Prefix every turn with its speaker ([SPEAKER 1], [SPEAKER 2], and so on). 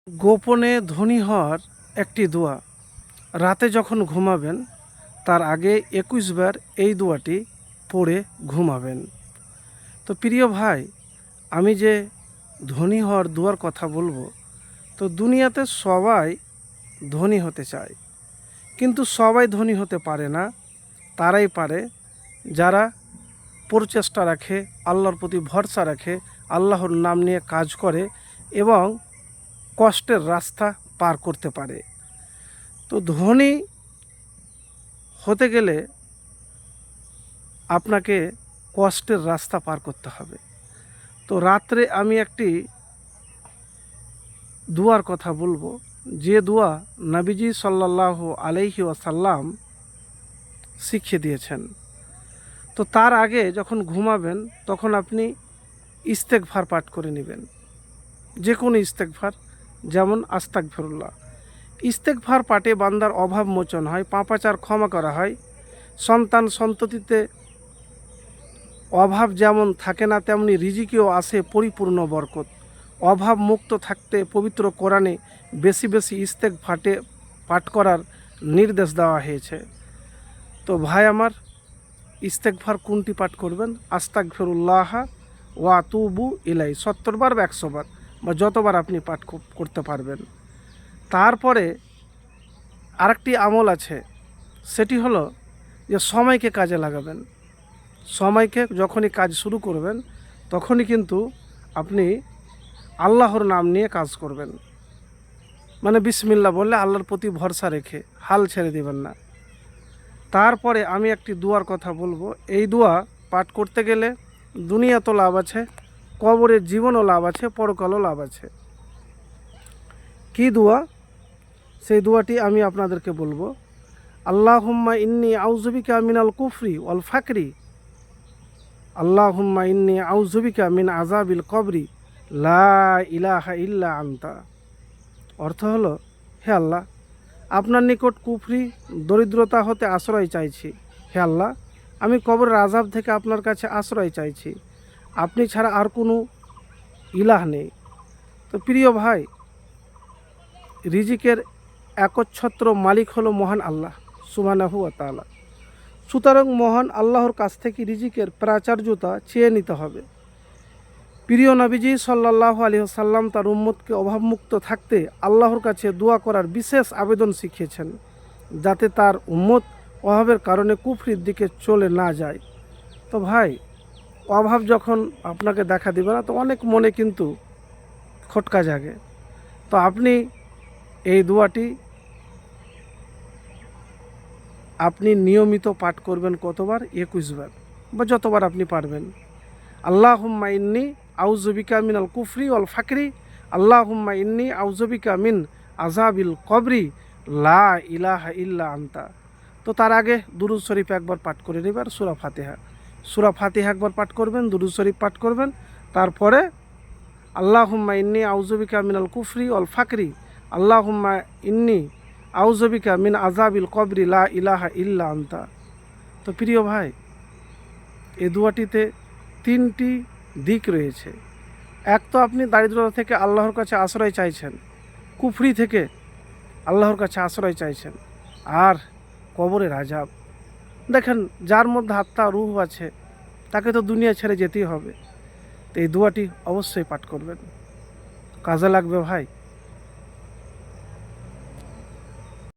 [SPEAKER 1] গোপনে ধনী হওয়ার একটি দোয়া। রাতে যখন ঘুমাবেন তার আগে ২১ বার এই দোয়াটি পড়ে ঘুমাবেন। তো প্রিয় ভাই, আমি যে ধনী হওয়ার দোয়ার কথা বলবো, তো দুনিয়াতে সবাই ধনী হতে চায়, কিন্তু সবাই ধনী হতে পারে না। তারাই পারে যারা প্রচেষ্টা রাখে, আল্লাহর প্রতি ভরসা রাখে, আল্লাহর নাম নিয়ে কাজ করে এবং কষ্টের রাস্তা পার করতে পারে। তো ধনী হতে গেলে আপনাকে কষ্টের রাস্তা পার করতে হবে। তো রাত্রে আমি একটি দুয়ার কথা বলবো, যে দোয়া নবীজি সাল্লাল্লাহু আলাইহি ওয়াসাল্লাম শিখিয়ে দিয়েছেন। তো তার আগে যখন ঘুমাবেন তখন আপনি ইস্তেগফার পাঠ করে নেবেন, যে কোনো ইস্তেগফার, যেমন আস্তাগফিরুল্লাহ। ইস্তেগফার পাঠে বান্দার অভাব মোচন হয়, পাপাচার ক্ষমা করা হয়, সন্তান সন্ততিতে অভাব যেমন থাকে না তেমনি রিজিকেও আসে পরিপূর্ণ বরকত। অভাব মুক্ত থাকতে পবিত্র কোরআনে বেশি বেশি ইস্তেগফার পাঠ করার নির্দেশ দেওয়া হয়েছে। তো ভাই আমার, ইস্তেগফার কোনটি পাঠ করবেন? আস্তাগফিরুল্লাহ ওয়া আতুবু ইলাই, 70 বার বা 100 বার বা যতবার আপনি পাঠ করতে পারবেন। তারপরে আরেকটি আমল আছে, সেটি হলো যে সময়কে কাজে লাগাবেন। সময়কে যখনই কাজ শুরু করবেন তখনই কিন্তু আপনি আল্লাহর নাম নিয়ে কাজ করবেন, মানে বিসমিল্লাহ বললে আল্লাহর প্রতি ভরসা রেখে হাল ছেড়ে দেবেন না। তারপরে আমি একটি দোয়ার কথা বলবো। এই দোয়া পাঠ করতে গেলে দুনিয়া তো লাভ আছে, কবরের জীবনও লাভ আছে, পরকালও লাভ আছে। কি দোয়া? সেই দোয়াটি আমি আপনাদেরকে বলবো। আল্লাহুম্মা ইন্নী আউযুবিকা মিনাল কুফরি ওয়াল ফাকরি, আল্লাহুম্মা ইন্নী আউযুবিকা মিন আযাবিল কবরি, লা ইলাহা ইল্লা আনতা। অর্থ হলো, হে আল্লাহ, আপনার নিকট কুফরি দরিদ্রতা হতে আশ্রয় চাইছি। হে আল্লাহ, আমি কবরের আযাব থেকে আপনার কাছে আশ্রয় চাইছি, আপনি ছাড়া আর কোনো ইলাহ নেই। তো প্রিয় ভাই, রিজিকের একচ্ছত্র মালিক হলো মহান আল্লাহ সুবহানাহু ওয়া তাআলা। সুতরাং মহান আল্লাহর কাছ থেকে রিজিকের প্রাচার্যতা চেয়ে নিতে হবে। প্রিয় নবীজি সাল্লাল্লাহু আলাইহি ওয়াসাল্লাম তার উম্মতকে অভাবমুক্ত থাকতে আল্লাহর কাছে দোয়া করার বিশেষ আবেদন শিখিয়েছেন, যাতে তার উম্মত অভাবের কারণে কুফরির দিকে চলে না যায়। তো ভাই, অভাব যখন আপনাকে দেখা দিবে না, তো অনেক মনে কিন্তু খটকা জাগে। তো আপনি এই দোয়াটি আপনি নিয়মিত পাঠ করবেন। কতবার? 21 বার বা যতবার আপনি পারবেন। আল্লাহুম্মা ইন্নী আউযুবিকা মিনাল কুফরি ওয়াল ফাকরি, আল্লাহুম্মা ইন্নী আউযুবিকা মিন আযাবিল কবরি, লা ইলাহা ইল্লা আনতা। তো তার আগে দুরূদ শরীফ একবার পাঠ করে নেবেন, সূরা ফাতিহা একবার পাঠ করবেন, দুরূদ শরীফ পাঠ করবেন। তারপরে আল্লাহুম্মা ইন্নী আউযুবিকা মিনাল কুফরি ওয়াল ফাকরি, আল্লাহুম্মা ইন্নী আউযুবিকা মিন আযাবিল কবরি, লা ইলাহা ইল্লা আনতা। তো প্রিয় ভাই, এই দোয়াটিতে 3টি দিক রয়েছে। এক, তো আপনি দারিদ্রতা থেকে আল্লাহর কাছে আশ্রয় চাইছেন, কুফরি থেকে আল্লাহর কাছে আশ্রয় চাইছেন, আর কবরের আযাব। দেখেন, যার মধ্যে আত্মা রূহ আছে তাকে তো দুনিয়া ছেড়ে যেতেই হবে। তো এই দোয়াটি অবশ্যই পাঠ করবেন, কাজে লাগবে ভাই।